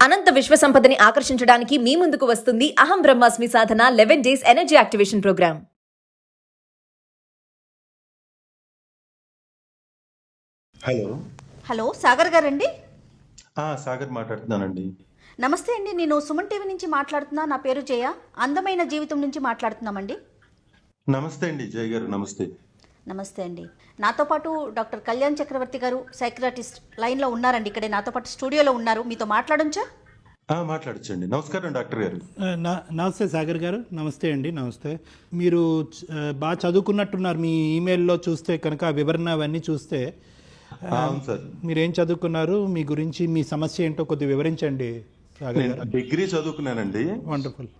అనంత విశ్వ సంపదని ఆకర్షించడానికి మీ ముందుకు వస్తుంది అహం బ్రహ్మాస్మి సాధన 11 days energy activation program. Hello. Hello Sagar గారండి. సాగర్ మాట్లాడుతున్నానండి. నమస్తే అండి, నేను సుమన్ టీవీ నుంచి మాట్లాడుతున్నా. నా పేరు జయ, అందమైన జీవితం నుంచి మాట్లాడుతున్నామండి. నమస్తే అండి జయ గారు. నమస్తే. నమస్తే అండి. నాతో పాటు డాక్టర్ కళ్యాణ్ చక్రవర్తి గారు సైక్రాటిస్ట్ లైన్లో ఉన్నారండి. ఇక్కడే నాతో పాటు స్టూడియోలో ఉన్నారు. మీతో మాట్లాడొచ్చా? మాట్లాడచ్చండి. నమస్కారం డాక్టర్ గారు. నమస్తే సాగర్ గారు. నమస్తే అండి. నమస్తే. మీరు బాగా చదువుకున్నట్టున్నారు. మీ ఈమెయిల్లో చూస్తే కనుక ఆ వివరణ అవన్నీ చూస్తే. అవును సార్. మీరేం చదువుకున్నారు, మీ గురించి మీ సమస్య ఏంటో కొద్దిగా వివరించండి సాగర్ గారు. డిగ్రీ చదువుకున్నానండి. వండర్ఫుల్.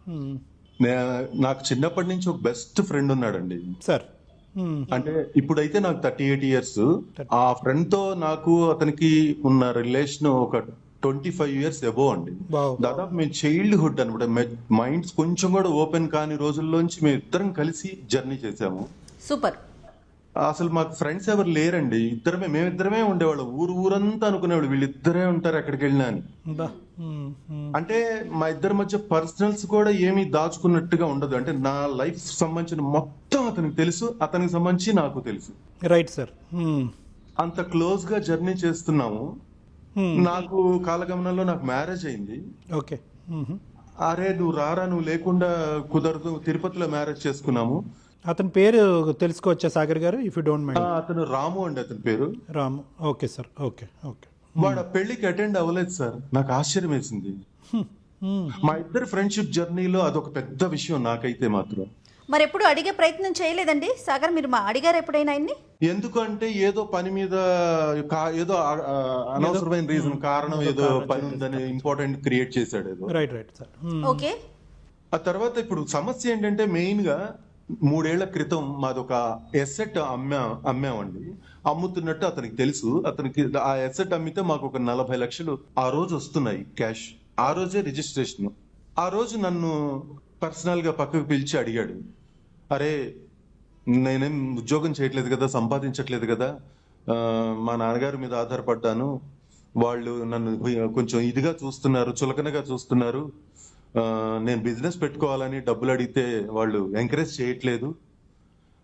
నాకు చిన్నప్పటి నుంచి ఒక బెస్ట్ ఫ్రెండ్ ఉన్నాడండి సార్. అంటే ఇప్పుడైతే నాకు 38 ఇయర్స్. ఆ ఫ్రెండ్ తో నాకు అతనికి ఉన్న రిలేషన్ ఒక 25 ఇయర్స్ ఎబో అండి. దాదాపు మేము చైల్డ్హుడ్ అనమాట. మైండ్స్ కొంచెం కూడా ఓపెన్ కాని రోజుల్లోంచి మేము ఇద్దరం కలిసి జర్నీ చేసాము. సూపర్. అసలు మాకు ఫ్రెండ్స్ ఎవరు లేరండి. మేమిద్దరమే ఉండేవాళ్ళం. ఊరంతా అనుకునేవాళ్ళు వీళ్ళిద్దరే ఉంటారు ఎక్కడికి వెళ్ళినా అని. అంటే మా ఇద్దరి మధ్య పర్సనల్స్ కూడా ఏమీ దాచుకున్నట్టుగా ఉండదు. అంటే నా లైఫ్ సంబంధించిన మొత్తం అతనికి తెలుసు, అతనికి సంబంధించి నాకు తెలుసు. Right sir. అంత క్లోజ్ గా జర్నీ చేస్తున్నాము. నాకు కాలగమనంలో నాకు మ్యారేజ్ అయింది. ఓకే. అరే నువ్వు రారా, నువ్వు లేకుండా కుదరదు, తిరుపతిలో మ్యారేజ్ చేసుకున్నాము. అతని పేరు తెలుసుకోవచ్చా సాగర్ గారు, ఇఫ్ యూ డోంట్ మైండ్? అతను రాము అండి, అతని పేరు Ramu. Okay sir. Okay okay. వాడు ఆ పెళ్లికి అటెండ్ అవ్వలేదు సార్. నాకు ఆశ్చర్యం వేసింది. మా ఇద్దరు ఫ్రెండ్షిప్ జర్నీలో అదొక పెద్ద విషయం నాకైతే మాత్రం. మరి ఎప్పుడు అడిగే ప్రయత్నం చేయలేదండి సాగర్? మీరు అడిగారు ఎప్పుడైనా ఆయన్ని? ఎందుకంటే ఏదో పని మీద ఏదో అనవసరమైన రీజన్, కారణం ఏదో పని ఉందని ఇంపార్టెంట్ క్రియేట్ చేశాడు ఏదో. Right right sir. ఓకే. ఆ తర్వాత ఇప్పుడు సమస్య ఏంటంటే మెయిన్ గా 3 ఏళ్ల క్రితం మాదొక ఎసెట్ అమ్మామండి. అమ్ముతున్నట్టు అతనికి తెలుసు. అతనికి ఆ ఎసెట్ అమ్మితే మాకు ఒక 40 లక్షలు ఆ రోజు వస్తున్నాయి క్యాష్. ఆ రోజే రిజిస్ట్రేషన్. ఆ రోజు నన్ను పర్సనల్ గా పక్కకు పిలిచి అడిగాడు, అరే నేనేం ఉద్యోగం చేయట్లేదు కదా, సంపాదించట్లేదు కదా, మా నాన్నగారి మీద ఆధారపడ్డాను, వాళ్ళు నన్ను కొంచెం ఇదిగా చూస్తున్నారు, చులకనగా చూస్తున్నారు, నేను బిజినెస్ పెట్టుకోవాలని డబ్బులు అడిగితే వాళ్ళు ఎంకరేజ్ చేయట్లేదు,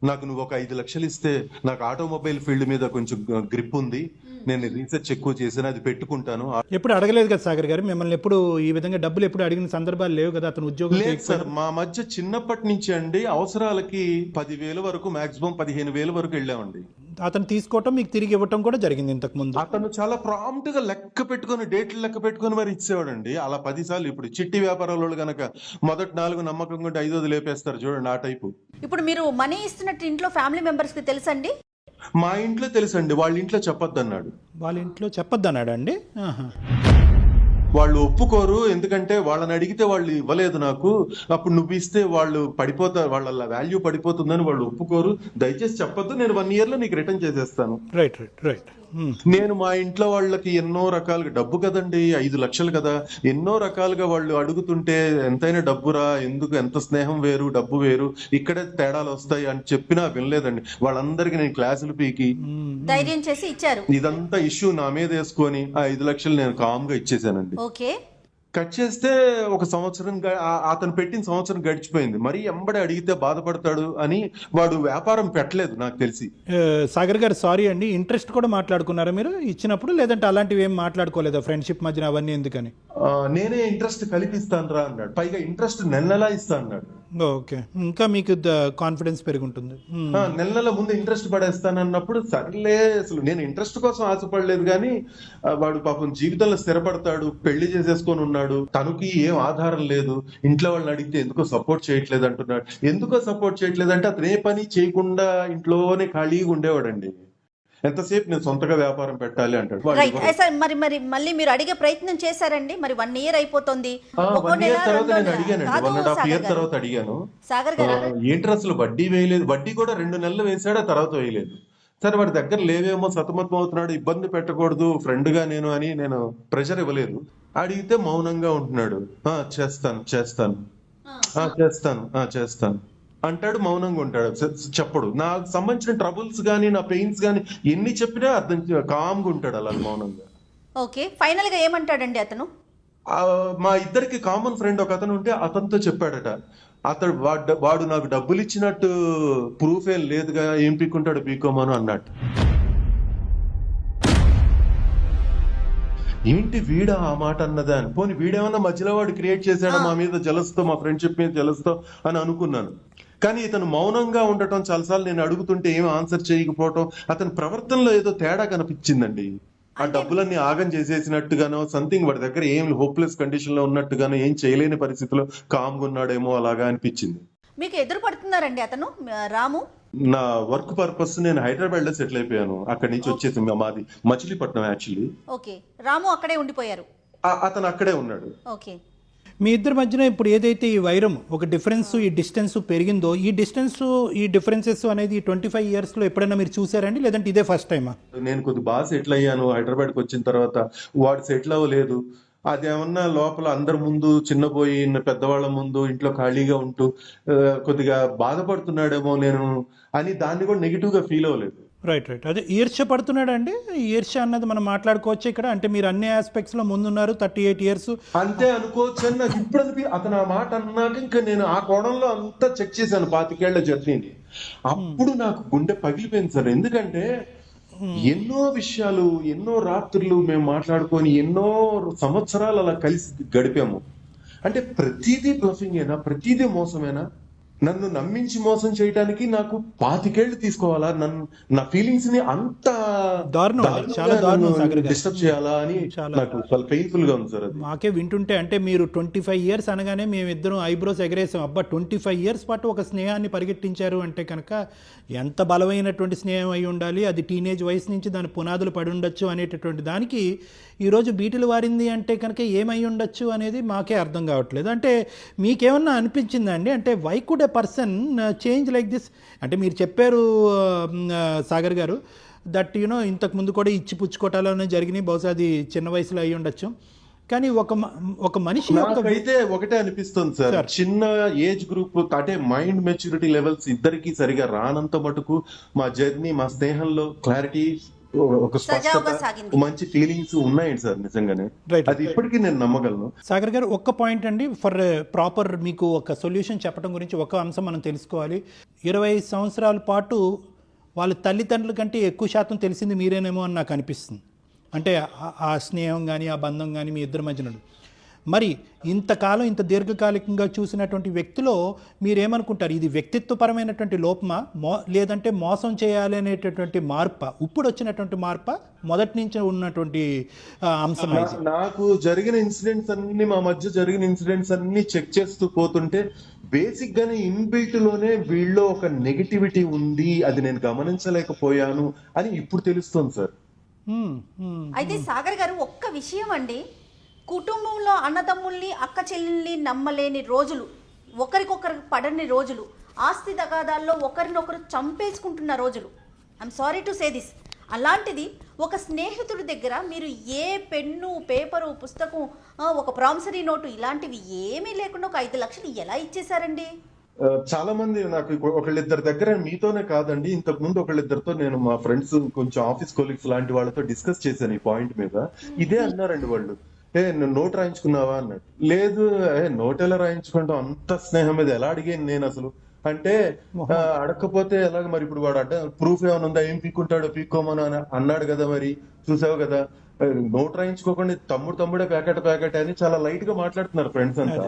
నాకు నువ్వు ఒక 5 లక్షలు ఇస్తే నాకు ఆటోమొబైల్ ఫీల్డ్ మీద కొంచెం గ్రిప్ ఉంది, నేను రీసెర్చ్ ఎక్కువ చేశాను, అది పెట్టుకుంటాను. ఎప్పుడు అడగలేదు కదా సాగర్ గారు మిమ్మల్ని? ఎప్పుడు ఈ విధంగా డబ్బులు ఎప్పుడు అడిగిన సందర్భాలు లేవు కదా? అతను ఉద్యోగం లేదు సార్. మా మధ్య చిన్నప్పటి నుంచి అండి అవసరాలకి 10,000 వరకు, మాక్సిమం 15,000 వరకు వెళ్ళామండి. అతను తీసుకోవటం మీకు తిరిగి ఇవ్వటం కూడా జరిగింది ఇంతకు ముందు? అతను చాలా ప్రాంప్ట్ గా లెక్క పెట్టుకుని, డేట్లు లెక్క పెట్టుకుని మరి ఇచ్చేవాడండి. అలా 10 సార్లు. ఇప్పుడు చిట్టి వ్యాపారాల గనక మొదటి 4 నమ్మకం ఉంటే 5ది లేపేస్తారు చూడండి, ఆ టైపు. ఇప్పుడు మీరు మనీ ఇస్తున్నట్టు ఇంట్లో ఫ్యామిలీ మెంబర్స్ కి తెలుసండి? మా ఇంట్లో తెలుసండి, వాళ్ళ ఇంట్లో చెప్పొద్దు అన్నాడు. వాళ్ళ ఇంట్లో చెప్పొద్దు అన్నాడు అండి? వాళ్ళు ఒప్పుకోరు, ఎందుకంటే వాళ్ళని అడిగితే వాళ్ళు ఇవ్వలేదు నాకు, అప్పుడు నువ్వు ఇస్తే వాళ్ళు పడిపోతారు, వాళ్ళ వాల్యూ పడిపోతుందని వాళ్ళు ఒప్పుకోరు, దయచేసి చెప్పొద్దు, నేను 1 year లో నీకు రిటర్న్ చేసేస్తాను. Right right right. నేను మా ఇంట్లో వాళ్ళకి ఎన్నో రకాలుగా, డబ్బు కదండి 5 లక్షలు కదా, ఎన్నో రకాలుగా వాళ్ళు అడుగుతుంటే ఎంతైనా డబ్బురా, ఎందుకు, ఎంత స్నేహం వేరు డబ్బు వేరు, ఇక్కడే తేడాలు వస్తాయి అని చెప్పినా వినలేదండి. వాళ్ళందరికీ నేను క్లాసులు పీకి ధైర్యం చేసి ఇచ్చారు. ఇదంతా ఇష్యూ నా మీద వేసుకొని ఆ 5 లక్షలు నేను కామ్ గా ఇచ్చేసానండి. ఓకే. కట్ చేస్తే ఒక సంవత్సరం, అతను పెట్టిన సంవత్సరం గడిచిపోయింది. మరి ఎంబడి అడిగితే బాధపడతాడు అని వాడు వ్యాపారం పెట్టలేదు నాకు తెలిసి. సాగర్ గారు సారీ అండి, ఇంట్రెస్ట్ కూడా మాట్లాడుకున్నారా మీరు ఇచ్చినప్పుడు, లేదంటే అలాంటివి ఏం మాట్లాడుకోలేదా ఫ్రెండ్షిప్ మధ్యన అవన్నీ ఎందుకని? నేనే ఇంట్రెస్ట్ కలిపిస్తాను రా అన్నాడు. పైగా ఇంట్రెస్ట్ నెలలా ఇస్తా అన్నాడు. ఓకే, ఇంకా మీకు కాన్ఫిడెన్స్ పెరుగుంటుంది. నెల ముందు ఇంట్రెస్ట్ పడేస్తానన్నప్పుడు సర్లే, అసలు నేను ఇంట్రెస్ట్ కోసం ఆశపడలేదు, కానీ వాడు పాపం జీవితంలో స్థిరపడతాడు, పెళ్లి చేసేసుకొని ఉన్నాడు, తనకి ఏం ఆధారం లేదు, ఇంట్లో వాళ్ళని అడిగితే ఎందుకో సపోర్ట్ చేయట్లేదు అంటున్నాడు. ఎందుకో సపోర్ట్ చేయట్లేదు అంటే అతను ఏ పని చేయకుండా ఇంట్లోనే ఖాళీగా ఉండేవాడండి. ఎంతసేపు నేను సొంతగా వ్యాపారం పెట్టాలి అంటాడు. మరి మరి మళ్ళీ మీరు అడిగే ప్రయత్నం చేశారండి? మరి 1 year అయిపోతుంది. 1 year తర్వాత నేను అడిగానండి. 1.5 year తర్వాత అడిగాను. సాగర్ గారు ఏంటి అసలు వడ్డీ వేయలేదు, వడ్డీ కూడా 2 నెలలు వేసాడు, ఆ తర్వాత వేయలేదు. సరే వాడి దగ్గర లేవేమో, సతమతం అవుతున్నాడు, ఇబ్బంది పెట్టకూడదు ఫ్రెండ్ గా నేను అని నేను ప్రెషర్ ఇవ్వలేదు. అడిగితే మౌనంగా ఉంటున్నాడు. చేస్తాను చేస్తాను చేస్తాను చేస్తాను అంటాడు, మౌనంగా ఉంటాడు, చెప్పడు. నాకు సంబంధించిన ట్రబుల్స్ గానీ, నా పెయిన్స్ గానీ ఎన్ని చెప్పినా అర్థం కామ్గా ఉంటాడు అలా మౌనంగా. ఓకే. ఫైనల్ గా ఏమంటాడండి అతను? మా ఇద్దరికి కామన్ ఫ్రెండ్ ఒక అతను ఉంటే అతనితో చెప్పాడట, అతడు వాడు నాకు డబ్బులు ఇచ్చినట్టు ప్రూఫ్ ఏం లేదుగా, ఏం పీక్కుంటాడు పీకోమను అన్నట్టు. ఏంటి వీడా ఆ మాట అన్నదా అని, పోనీ వీడేమన్నా మధ్యలో వాడు క్రియేట్ చేశాడా మా మీద జలస్తో, మా ఫ్రెండ్షిప్ మీద జలస్తో అని అనుకున్నాను. కానీ ఇతను మౌనంగా ఉండటం, చాలాసార్లు నేను అడుగుతుంటే ఏం ఆన్సర్ చేయకపోవటం, అతని ప్రవర్తనలో ఏదో తేడా కనిపించిందండి. ఆ డబ్బులన్నీ ఆగం చేసేసినట్టుగానో సంథింగ్, వాడి దగ్గర ఏం హోప్లెస్ కండిషన్ లో ఉన్నట్టుగానో, ఏం చేయలేని పరిస్థితిలో కామ్గా ఉన్నాడేమో అలాగా అనిపించింది. మీకు ఎదురు పడుతున్నారండి అతను రాము? నా వర్క్ పర్పస్ నేను హైదరాబాద్ లో సెటిల్ అయిపోయాను. అక్కడి నుంచి వచ్చేసి మాది మచిలీపట్నం యాక్చువల్లీ. ఓకే, రాము అక్కడే ఉండిపోయారు. అతను అక్కడే ఉన్నాడు. ఓకే, మీ ఇద్దరి మధ్యన ఇప్పుడు ఏదైతే ఈ వైరం, ఒక డిఫరెన్స్, ఈ డిస్టెన్స్ పెరిగిందో, ఈ డిఫరెన్సెస్ అనేది 25 yearsలో ఎప్పుడైనా మీరు చూసారండి, లేదంటే ఇదే ఫస్ట్ టైమా? నేను కొద్ది బాగా సెటిల్ అయ్యాను. హైదరాబాద్కి వచ్చిన తర్వాత వాడు సెటిల్ అవ్వలేదు. అదేమన్నా లోపల అందరి ముందు చిన్నపోయి, పెద్దవాళ్ళ ముందు ఇంట్లో ఖాళీగా ఉంటూ కొద్దిగా బాధపడుతున్నాడేమో నేను అని దాన్ని కూడా నెగిటివ్ గా ఫీల్ అవ్వలేదు. రైట్. అదే ఈర్ష్య పడుతున్నాడు అండి. ఈర్ష్య అన్నది మనం మాట్లాడుకోవచ్చు ఇక్కడ. అంటే మీరు అన్ని ఆస్పెక్ట్స్ లో ముందున్నారు, 38 years. అంతే అనుకోవచ్చు అని నాకు ఇప్పుడు అతను ఆ మాట అన్నాక ఇంకా నేను ఆ కోణంలో అంతా చెక్ చేశాను 25 ఏళ్ల జర్నీని. అప్పుడు నాకు గుండె పగిలిపోయింది సార్. ఎందుకంటే ఎన్నో విషయాలు, ఎన్నో రాత్రులు మేము మాట్లాడుకొని ఎన్నో సంవత్సరాలు అలా కలిసి గడిపాము. అంటే ప్రతిదీ బ్లఫింగేనా, ప్రతిదీ మోసమేనా? నన్ను నమ్మించి మోసం చేయడానికి నాకు 25 ఏళ్ళు తీసుకోవాలా? నా ఫీలింగ్స్ ని అంత డిస్టర్బ్ చేయాలా అని నాకు చాలా పెయిన్ఫుల్ గా ఉంది సార్. అది మాకే వింటుంటే, అంటే మీరు 25 years అనగానే మేమిద్దరం ఐబ్రోస్ ఎగరేసాం. అబ్బా 25 years పాటు ఒక స్నేహాన్ని పరిగెట్టించారు అంటే కనుక ఎంత బలమైనటువంటి స్నేహం అయి ఉండాలి, అది టీనేజ్ వయసు నుంచి దాని పునాదులు పడి ఉండొచ్చు అనేటటువంటి దానికి ఈరోజు బీటులు వారింది అంటే కనుక ఏమై ఉండొచ్చు అనేది మాకే అర్థం కావట్లేదు. అంటే మీకేమన్నా అనిపించిందా అండి? అంటే why could a person change like this? అంటే మీరు చెప్పారు సాగర్ గారు దట్ ఇంతకు ముందు కూడా ఇచ్చి పుచ్చుకోటాలనే జరిగినాయి, బహుశా అది చిన్న వయసులో అయి ఉండొచ్చు. కానీ ఒక మనిషి అయితే ఒకటే అనిపిస్తుంది సార్, చిన్న ఏజ్ గ్రూప్ అంటే మైండ్ మెచ్యూరిటీ లెవెల్స్ ఇద్దరికి సరిగా రానంత మటుకు మా జర్నీ, మా స్నేహంలో క్లారిటీ, ఒక స్పష్టత, మంచి ఫీలింగ్స్ ఉన్నాయండి సార్ నిజంగానే. అది ఇప్పటికీ నేను నమ్మగలను. సాగర్ గారు ఒక్క పాయింట్ అండి, ఫర్ ప్రాపర్ మీకు ఒక సొల్యూషన్ చెప్పడం గురించి ఒక అంశం మనం తెలుసుకోవాలి. 25 సంవత్సరాల పాటు వాళ్ళ తల్లిదండ్రుల కంటే ఎక్కువ శాతం తెలిసింది మీరేనేమో అని నాకు అనిపిస్తుంది. అంటే ఆ స్నేహం కానీ, ఆ బంధం కానీ మీ ఇద్దరి మధ్యన. మరి ఇంతకాలం ఇంత దీర్ఘకాలికంగా చూసినటువంటి వ్యక్తిలో మీరేమనుకుంటారు? ఇది వ్యక్తిత్వపరమైనటువంటి లోపమా, లేదంటే మోసం చేయాలి అనేటటువంటి మార్పా, ఇప్పుడు వచ్చినటువంటి మార్పా, మొదటి నుంచి ఉన్నటువంటి అంశం? నాకు జరిగిన ఇన్సిడెంట్స్ అన్ని, మా మధ్య జరిగిన ఇన్సిడెంట్స్ అన్ని చెక్ చేస్తూ పోతుంటే బేసిక్ గానే ఇన్బిల్ట్ లోనే వీళ్ళలో ఒక నెగిటివిటీ ఉంది, అది నేను గమనించలేకపోయాను అని ఇప్పుడు తెలుస్తుంది సార్. అయితే సాగర్ గారు ఒక్క విషయం అండి, కుటుంబంలో అన్నదమ్ముల్ని, అక్క చెల్లెల్ని నమ్మలేని రోజులు, ఒకరికొకరు పడని రోజులు, ఆస్తి తగాదాల్లో ఒకరినొకరు చంపేసుకుంటున్న రోజులు, I'm sorry to say this. అలాంటిది ఒక స్నేహితుడి దగ్గర మీరు ఏ పెన్ను, పేపరు, పుస్తకం, ఒక ప్రామిసరీ నోటు ఇలాంటివి ఏమీ లేకుండా ఒక 5 లక్షలు ఎలా ఇచ్చేశారండి? చాలా మంది నాకు ఒకళ్ళిద్దరి దగ్గర, మీతోనే కాదండి, ఇంతకు ముందు ఒకళ్ళిద్దరితో నేను మా ఫ్రెండ్స్, కొంచెం ఆఫీస్ కొలీగ్స్ లాంటి వాళ్ళతో డిస్కస్ చేశాను ఈ పాయింట్ మీద. ఇదే అన్నారండి వాళ్ళు, నోట్ రాయించుకున్నావా అన్నాడు. లేదు, నోట్ ఎలా రాయించుకుంటాం, అంత స్నేహం మీద ఎలా అడిగాను నేను అసలు అంటే, అడగకపోతే ఎలాగ మరి, ఇప్పుడు వాడు ప్రూఫ్ ఏమైనా ఉందా, ఏం పీక్కుంటాడో పీక్కోమని అన్నాడు కదా, మరి చూసావు కదా, నోట్ రాయించుకోకుండా తమ్ముడే ప్యాకెట్ అని చాలా లైట్ గా మాట్లాడుతున్నారు ఫ్రెండ్స్ అంతా.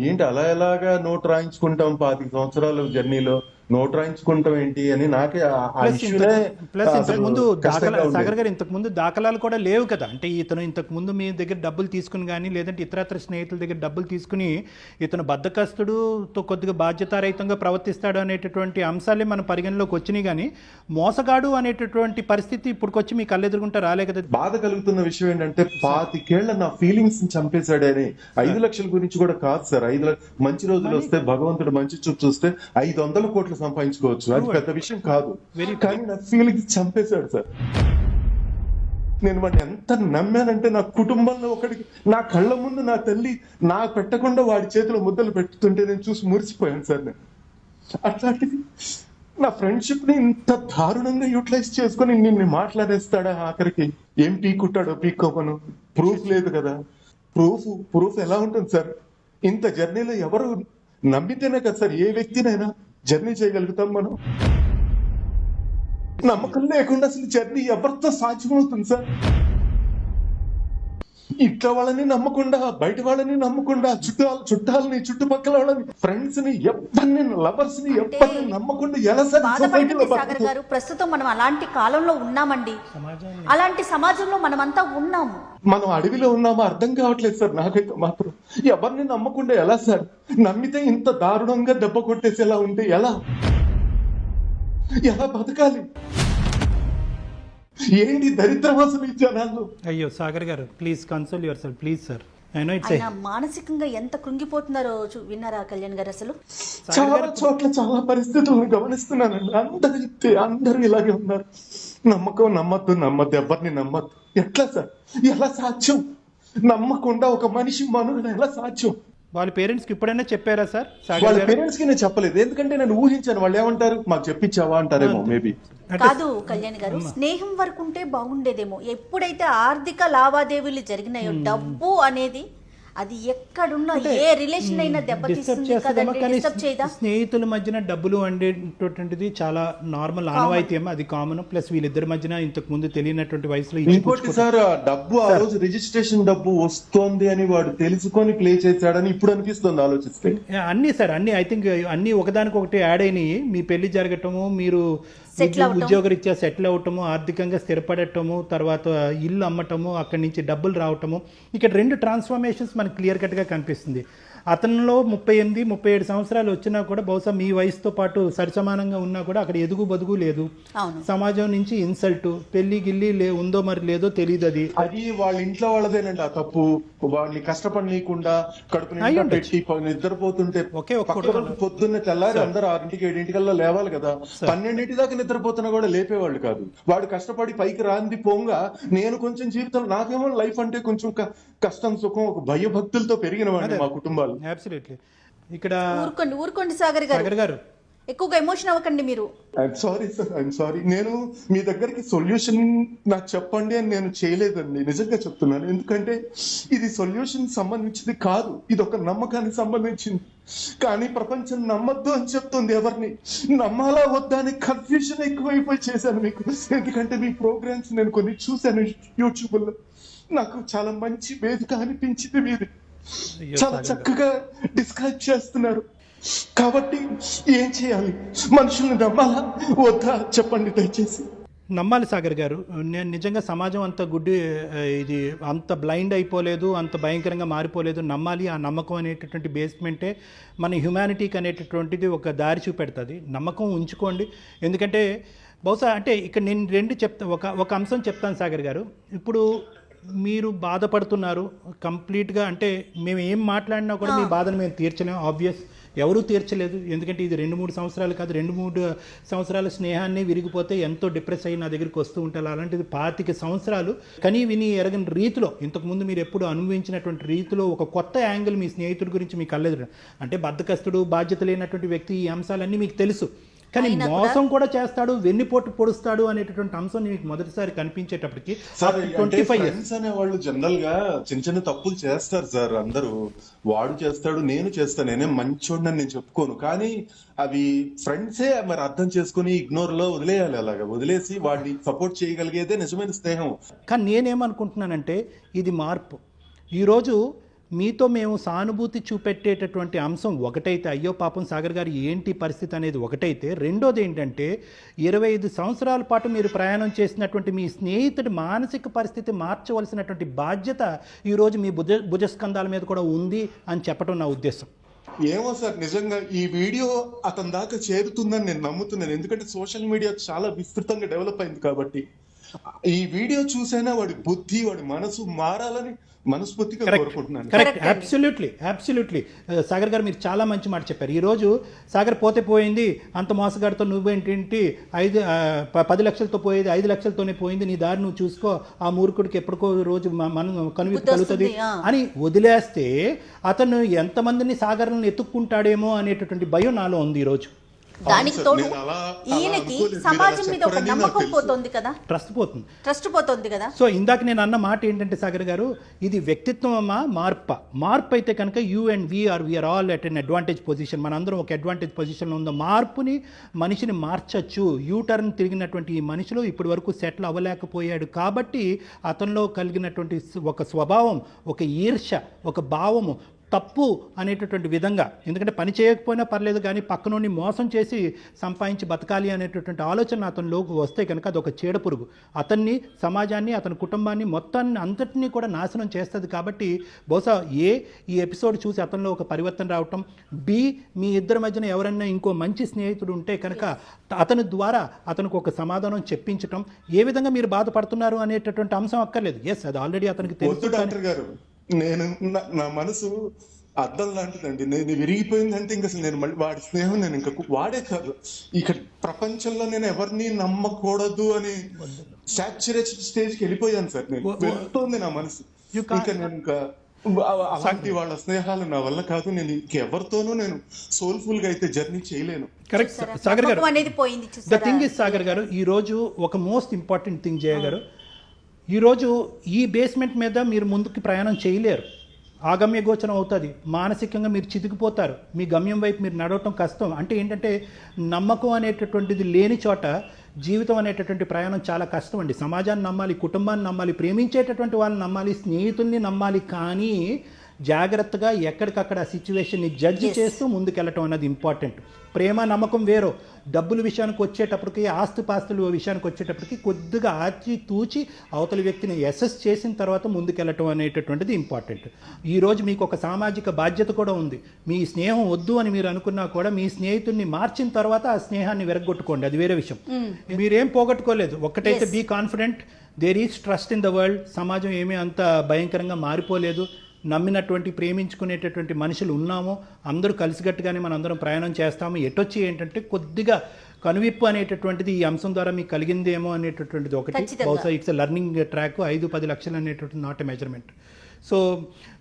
ఏంటి అలా ఎలాగా నోట్ రాయించుకుంటాం 25 సంవత్సరాల జర్నీలో, నోట్ రాయించుకుంటాం ఏంటి అని నాకే ప్లస్ ఇంతకుముందు సాగర్ గారు ఇంతకు ముందు దాఖలాలు కూడా లేవు కదా. అంటే ఇతను ఇంతకు ముందు మీ దగ్గర డబ్బులు తీసుకుని కానీ, లేదంటే ఇతరత్ర స్నేహితుల దగ్గర డబ్బులు తీసుకుని ఇతను బద్ధకస్తుడుతో కొద్దిగా బాధ్యతారహితంగా ప్రవర్తిస్తాడు అనేటటువంటి అంశాలే మన పరిగణలోకి వచ్చినాయి. కానీ మోసగాడు అనేటటువంటి పరిస్థితి ఇప్పుడుకొచ్చి మీ కళ్ళెదురుగుంటే రాలే కదా. బాధ కలుగుతున్న విషయం ఏంటంటే 25 ఏళ్ల నా ఫీలింగ్స్ చంపేశాడని. 5 లక్షల గురించి కూడా కాదు సార్, 5 మంచి రోజులు వస్తే, భగవంతుడు మంచి చూపు చూస్తే 500 కోట్లు సంపాదించుకోవచ్చు, అది పెద్ద విషయం కాదు. కానీ నా ఫీలింగ్స్ చంపేశాడు సార్. నేను వాడిని ఎంత నమ్మానంటే, నా కుటుంబంలో ఒకడికి, నా కళ్ళ ముందు నా తల్లి నాకు పెట్టకుండా వాడి చేతిలో ముద్దలు పెట్టుతుంటే నేను చూసి మురిసిపోయాను సార్. నేను అట్లాంటిది నా ఫ్రెండ్షిప్ ని ఇంత దారుణంగా యూటిలైజ్ చేసుకుని నిన్ను మాట్లాడేస్తాడా? ఆఖరికి ఏం పీక్కుంటాడో పీక్కోపను, ప్రూఫ్ లేదు కదా. ప్రూఫ్ ఎలా ఉంటుంది సార్? ఇంత జర్నీలో ఎవరు నమ్మితేనే కదా సార్ ఏ వ్యక్తినైనా జర్నీ చేయగలుగుతాం మనం. నమ్మకం లేకుండా అసలు జర్నీ ఎవరితో సాధ్యమవుతుంది సార్? ఇంట్లో వాళ్ళని నమ్మకుండా, బయట వాళ్ళని నమ్మకుండా, చుట్టాలని, చుట్టుపక్కల వాళ్ళని, ఫ్రెండ్స్ ని, ఎవరిని, లవర్స్ ని, ఎవరిని నమ్మకుండా ఎలా సార్ సొసైటీలో సాగర్ గారు? ప్రస్తుతం మనం అలాంటి కాలంలో ఉన్నామండి, అలాంటి సమాజంలో మనమంతా ఉన్నాము. మనం అడవిలో ఉన్నామో అర్థం కావట్లేదు సార్ నాకైతే మాత్రం. ఎవరిని నమ్మకుండా ఎలా సార్? నమ్మితే ఇంత దారుణంగా దెబ్బ కొట్టేసేలా ఉంటే ఎలా బతకాలి? ఏంటి దరిద్రవాసం ఈ జనాల్లో? అయ్యో సాగర్ గారు, please console your self please sir. ఆయన మానసికంగా ఎంత కృంగిపోతున్నారో విన్నారా కళ్యాణ్ గారు? అసలు చాలా చోట్ల చాలా పరిస్థితులను గమనిస్తున్నానండి. అందరూ ఇలాగే ఉన్నారు. నమ్మద్దు, ఎవరిని నమ్మద్దు. ఎట్లా సార్? ఎలా సాధ్యం? నమ్మకుండా ఒక మనిషి మనుగడ ఎలా సాధ్యం? వాళ్ళ పేరెంట్స్ కి ఇప్పుడైనా చెప్పారా సార్? వాళ్ళ పేరెంట్స్ కి నేను చెప్పలేదు, ఎందుకంటే నేను ఊహించాను. వాళ్ళు ఏమంటారు, మాకు చెప్పించావా అంటారేమో మేబీ. కాదు కళ్యాణ్ గారు, స్నేహం వరకు ఉంటే బాగుండేదేమో. ఎప్పుడైతే ఆర్థిక లావాదేవీలు జరిగినాయో, డబ్బు అనేది అది ఎక్కడున్నా ఏ రిలేషన్ అయినా దెబ్బతీస్తుంది కదండి, డిస్టర్బ్ చేయదా? స్నేహితుల మధ్యన డబ్బులు అనేటటువంటిది చాలా నార్మల్ ఆనవాయితీ, అది కామన్. ప్లస్ వీళ్ళిద్దరి మధ్యన ఇంతకు ముందు తెలియనటువంటి వయసులో ఇంకోటి సార్, డబ్బు ఆ రోజు రిజిస్ట్రేషన్ డబ్బు వస్తోంది అని వాడు తెలుసుకొని ప్లే చేశాడని ఇప్పుడు అనిపిస్తుంది ఆలోచిస్తే. అన్ని సార్, అన్ని ఐ థింక్ అన్ని ఒకదానికొకటి యాడ్ అయినాయి. మీ పెళ్లి జరగటము, మీరు ఉద్యోగరీత్యా సెటిల్ అవటము, ఆర్థికంగా స్థిరపడటము, తర్వాత ఇల్లు అమ్మటము, అక్కడి నుంచి డబ్బులు రావటము, ఇక్కడ 2 ట్రాన్స్ఫర్మేషన్స్ మనకు క్లియర్ కట్గా కనిపిస్తుంది. అతనిలో 38, 37 సంవత్సరాలు వచ్చినా కూడా బహుశా మీ వయసుతో పాటు సరిసమానంగా ఉన్నా కూడా అక్కడ ఎదుగు బదుగు లేదు. సమాజం నుంచి ఇన్సల్ట్, పెళ్లి గిల్లి ఉందో మరి లేదో తెలియదు. అది వాళ్ళ ఇంట్లో వాళ్ళదేనండి ఆ తప్పు. వాళ్ళని కష్టపడనీయకుండా కడుపు నిండా పెట్టి నిద్రపోతుంటే పొద్దున్న తెల్లారి అందరూ 6ంటికి 7ంటికల్లా లేవాలి కదా. 12ంటి దాకా నిద్రపోతున్నా కూడా లేపేవాళ్ళు కాదు. వాడు కష్టపడి పైకి రాంది పోంగా నేను కొంచెం జీవితంలో, నాకేమో లైఫ్ అంటే కొంచెం కష్టం సుఖం ఒక భయభక్తులతో పెరిగిన వాడిని మా కుటుంబాలు. ఇక్కడ ఊరుకోండి సాగర్ గారు, ఎక్కువగా ఎమోషన్ అవ్వకండి మీరు. I'm sorry sir, I'm sorry. నేను మీ దగ్గరికి సొల్యూషన్ నాకు చెప్పండి అని నేను చేయలేదండి, నిజంగా చెప్తున్నాను. ఎందుకంటే ఇది సొల్యూషన్ సంబంధించింది కాదు, ఇది ఒక నమ్మకానికి సంబంధించింది. కానీ ప్రపంచం నమ్మద్దు అని చెప్తుంది. ఎవరిని నమ్మాలా వద్దా అని కన్ఫ్యూజన్ ఎక్కువైపోయి చేశాను మీకు. ఎందుకంటే మీ ప్రోగ్రామ్స్ నేను కొన్ని చూశాను యూట్యూబ్ లో, నాకు చాలా మంచి వేదిక అనిపించింది. మీరు చాలా చక్కగా డిస్క్రైబ్ చేస్తున్నారు. కాబట్టి ఏం చేయాలి? మనుషుల్ని నమ్మాలా వద్దా చెప్పండి దయచేసి. నమ్మాలి సాగర్ గారు. నేను నిజంగా సమాజం అంత ఇది అంత బ్లైండ్ అయిపోలేదు, అంత భయంకరంగా మారిపోలేదు. నమ్మాలి. ఆ నమ్మకం అనేటటువంటి బేస్మెంటే మన హ్యుమానిటీకి అనేటటువంటిది ఒక దారి చూపెడుతుంది. నమ్మకం ఉంచుకోండి. ఎందుకంటే బహుశా అంటే ఇక్కడ నేను 2 చెప్తా, ఒక అంశం చెప్తాను సాగర్ గారు. ఇప్పుడు మీరు బాధపడుతున్నారు కంప్లీట్గా, అంటే మేము ఏం మాట్లాడినా కూడా మీ బాధను మేము తీర్చలేము. ఆబ్వియస్, ఎవరూ తీర్చలేదు. ఎందుకంటే ఇది 2-3 సంవత్సరాలు కాదు, 2-3 సంవత్సరాల స్నేహాన్ని విరిగిపోతే ఎంతో డిప్రెస్ అయ్యి నా దగ్గరికి వస్తూ ఉంటారు. అలాంటిది 25 సంవత్సరాలు కనీ విని ఎరగని రీతిలో, ఇంతకుముందు మీరు ఎప్పుడు అనుభవించినటువంటి రీతిలో ఒక కొత్త యాంగిల్ మీ స్నేహితుడి గురించి మీకు కలదు. అంటే బద్ధకస్తుడు, బాధ్యత లేనటువంటి వ్యక్తి, ఈ అంశాలన్నీ మీకు తెలుసు. కానీ మోసం కూడా చేస్తాడు, వెన్నుపోటు పొడుస్తాడు అనేటటువంటి అంశం మీకు మొదటిసారి కనిపించేటప్పటికి 25 ఇయర్స్ అనే వాళ్ళు జనరల్ గా చిన్న చిన్న తప్పులు చేస్తారు సార్. అందరూ వాడు చేస్తాడు, నేను చేస్తాను, నేనేం మంచోడిని నేను చెప్పుకోను. కానీ అవి ఫ్రెండ్సే మరి అర్థం చేసుకుని ఇగ్నోర్ లో వదిలేయాలి. అలాగా వదిలేసి వాడిని సపోర్ట్ చేయగలిగేదే నిజమైన స్నేహం. కానీ నేనేమనుకుంటున్నానంటే ఇది మార్పు. ఈరోజు మీతో మేము సానుభూతి చూపెట్టేటటువంటి అంశం ఒకటైతే, అయ్యో పాపం సాగర్ గారు ఏంటి పరిస్థితి అనేది ఒకటైతే, రెండోది ఏంటంటే 25 సంవత్సరాల పాటు మీరు ప్రయాణం చేసినటువంటి మీ స్నేహితుడి మానసిక పరిస్థితి మార్చవలసినటువంటి బాధ్యత ఈరోజు మీ భుజస్కంధాల మీద కూడా ఉంది అని చెప్పడం నా ఉద్దేశం. ఏమో సార్, నిజంగా ఈ వీడియో అతని దాకా చేరుతుందని నేను నమ్ముతున్నాను. ఎందుకంటే సోషల్ మీడియా చాలా విస్తృతంగా డెవలప్ అయింది కాబట్టి ఈ వీడియో చూసైనా వాడి బుద్ధి, వాడి మనసు మారాలని మనస్ఫూర్తిగా కోరుకుంటున్నాను. కరెక్ట్, అబ్సల్యూట్లీ సాగర్ గారు మీరు చాలా మంచి మాట చెప్పారు. ఈరోజు సాగర్ పోతే పోయింది, అంత మోసగాడితో నువ్వేంటి 10 లక్షలతో పోయేది 5 లక్షలతోనే పోయింది, నీ దారి నువ్వు చూసుకో, ఆ మూర్ఖుడికి ఎప్పటికో రోజు మనం కనువిప్పు కలుగుతుంది అని వదిలేస్తే అతను ఎంతమందిని సాగర్లను ఎత్తుక్కుంటాడేమో అనేటటువంటి భయం నాలో ఉంది ఈరోజు. దానికి సార్, తోడు నేను అలా ఈయనకి అనుకోలేదు. మీరు సమాజం అలా మీద ఒక చెప్పరని నాకు నమ్మకం తెలుసు. పోతుంది కదా, ట్రస్ట్ పోతుంది. ట్రస్ట్ పోతుంది కదా. సో ఇందాక నేను అన్న మాట ఏంటంటే సాగర్ గారు, ఇది వ్యక్తిత్వమా మార్పు అయితే కనుక you and we are all at an advantage position. మనందరం ఒక అడ్వాంటేజ్ పొజిషన్లో ఉందో మార్పుని మనిషిని మార్చచ్చు. యూ టర్న్ తిరిగినటువంటి ఈ మనిషిలో ఇప్పటి వరకు సెటిల్ అవ్వలేకపోయాడు కాబట్టి అతనిలో కలిగినటువంటి ఒక స్వభావం, ఒక ఈర్ష్య, ఒక భావము తప్పు అనేటటువంటి విధంగా, ఎందుకంటే పని చేయకపోయినా పర్లేదు కానీ పక్కనుండి మోసం చేసి సంపాదించి బతకాలి అనేటటువంటి ఆలోచన అతనిలోకి వస్తే కనుక అది ఒక చీడపురుగు. అతన్ని, సమాజాన్ని, అతని కుటుంబాన్ని మొత్తాన్ని అంతటినీ కూడా నాశనం చేస్తుంది. కాబట్టి బహుశా ఈ ఎపిసోడ్ చూసి అతనిలో ఒక పరివర్తన రావటం, మీ ఇద్దరి మధ్యన ఎవరైనా ఇంకో మంచి స్నేహితుడు ఉంటే కనుక అతని ద్వారా అతనికి ఒక సమాధానం చెప్పించటం, ఏ విధంగా మీరు బాధపడుతున్నారు అనేటటువంటి అంశం అక్కర్లేదు. ఎస్, అది ఆల్రెడీ అతనికి వద్దు తెలుసు. డాక్టర్ గారు, నేను నా మనసు అద్దం లాంటిదండి. నేను విరిగిపోయిందంటే ఇంకా అసలు నేను మళ్ళీ వాడి స్నేహం నేను ఇంకా వాడే కాదు, ఇక్కడ ప్రపంచంలో నేను ఎవరిని నమ్మకూడదు అని సాచురేషన్ స్టేజ్కి వెళ్ళిపోయాను సార్. నేను వెళ్తుంది నా మనసు. ఇంకా నేను ఇంకా అలాంటి వాళ్ళ స్నేహాలు నా వల్ల కాదు. నేను ఇంకెవరితోనూ నేను సోల్ఫుల్ గా అయితే జర్నీ చేయలేను. కరెక్ట్ సాగర్ గారు. అనేది పోయింది. ద థింగ్ ఇస్ సాగర్ గారు, ఈరోజు ఒక మోస్ట్ ఇంపార్టెంట్ థింగ్ జయ గారు, ఈరోజు ఈ బేస్మెంట్ మీద మీరు ముందుకు ప్రయాణం చేయలేరు. ఆగమ్య గోచరం అవుతుంది. మానసికంగా మీరు చితికిపోతారు. మీ గమ్యం వైపు మీరు నడవటం కష్టం. అంటే ఏంటంటే నమ్మకం అనేటటువంటిది లేని చోట జీవితం అనేటటువంటి ప్రయాణం చాలా కష్టం అండి. సమాజాన్ని నమ్మాలి, కుటుంబాన్ని నమ్మాలి, ప్రేమించేటటువంటి వాళ్ళని నమ్మాలి, స్నేహితుల్ని నమ్మాలి. కానీ జాగ్రత్తగా ఎక్కడికక్కడ ఆ సిచ్యువేషన్ని జడ్జి చేస్తూ ముందుకెళ్ళటం అన్నది ఇంపార్టెంట్. ప్రేమ నమ్మకం వేరో, డబ్బుల విషయానికి వచ్చేటప్పటికి, ఆస్తిపాస్తుల విషయానికి వచ్చేటప్పటికి కొద్దిగా ఆచి తూచి అవతల వ్యక్తిని అసెస్ చేసిన తర్వాత ముందుకెళ్ళటం అనేటటువంటిది ఇంపార్టెంట్. ఈరోజు మీకు ఒక సామాజిక బాధ్యత కూడా ఉంది. మీ స్నేహం వద్దు అని మీరు అనుకున్నా కూడా మీ స్నేహితుడిని మార్చిన తర్వాత ఆ స్నేహాన్ని విరగొట్టుకోండి, అది వేరే విషయం. మీరేం పోగొట్టుకోలేదు. ఒక్కటైతే be confident, there is trust in the world. సమాజం ఏమీ అంత భయంకరంగా మారిపోలేదు. నమ్మినటువంటి, ప్రేమించుకునేటటువంటి మనుషులు ఉన్నాము. అందరూ కలిసికట్టుగానే మనం అందరం ప్రయాణం చేస్తాము. ఎటొచ్చి ఏంటంటే కొద్దిగా కనువిప్పు అనేటటువంటిది ఈ అంశం ద్వారా మీకు కలిగిందేమో అనేటటువంటిది ఒకటి. బహుశా ఇట్స్ లెర్నింగ్ ట్రాక్. 5-10 లక్షలు అనేటటువంటి నాట్ ఎ మెజర్మెంట్. సో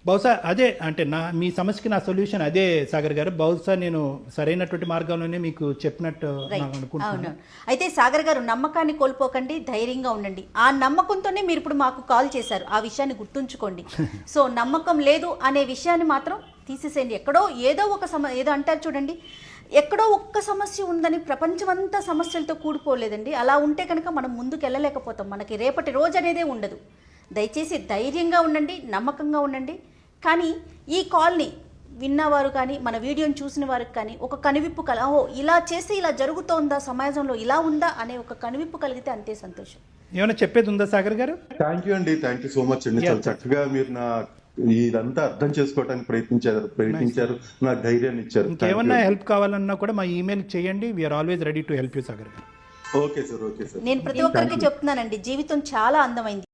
బహుశా అదే అంటే మీ సమస్యకి నా సొల్యూషన్ అదే సాగర్ గారు. బహుశా నేను సరైనటువంటి మార్గంలోనే మీకు చెప్పినట్టు అనుకుంటున్నాను. అయితే సాగర్ గారు, నమ్మకాన్ని కోల్పోకండి, ధైర్యంగా ఉండండి. ఆ నమ్మకంతోనే మీరు ఇప్పుడు మాకు కాల్ చేశారు. ఆ విషయాన్ని గుర్తుంచుకోండి. సో నమ్మకం లేదు అనే విషయాన్ని మాత్రం తీసేసేయండి. ఎక్కడో ఏదో ఒక ఏదో అంటారు చూడండి, ఎక్కడో ఒక్క సమస్య ఉందని ప్రపంచమంతా సమస్యలతో కూడిపోలేదండి. అలా ఉంటే కనుక మనం ముందుకు వెళ్ళలేకపోతాం. మనకి రేపటి రోజు అనేదే ఉండదు. దయచేసి ధైర్యంగా ఉండండి, నమ్మకంగా ఉండండి. కానీ ఈ కాల్ని విన్నవారు కానీ, మన వీడియోని చూసిన వారికి కానీ ఒక కనువిప్పు ఇలా చేస్తే ఇలా జరుగుతోందా, సమాజంలో ఇలా ఉందా అనే ఒక కనువిప్పు కలిగితే అంతే సంతోషం. ఏమైనా చెప్పేది ఉందా సాగర్ గారు? థ్యాంక్ యూ అండి, థ్యాంక్ యూ సో మచ్ అండి. చాలా చక్కగా మీరు నా ఇదంతా అర్థం చేసుకోవడానికి ప్రయత్నించారు, నాకు ధైర్యాన్ని ఇచ్చారు. ఇంకేమన్నా హెల్ప్ కావాలన్నా కూడా మా ఈమెయిల్ చేయండి. We are always ready to help you Sagar గారు. Okay sir, okay sir. నేను ప్రతి ఒక్కరికి చెప్తున్నానండి, జీవితం చాలా అందమైంది.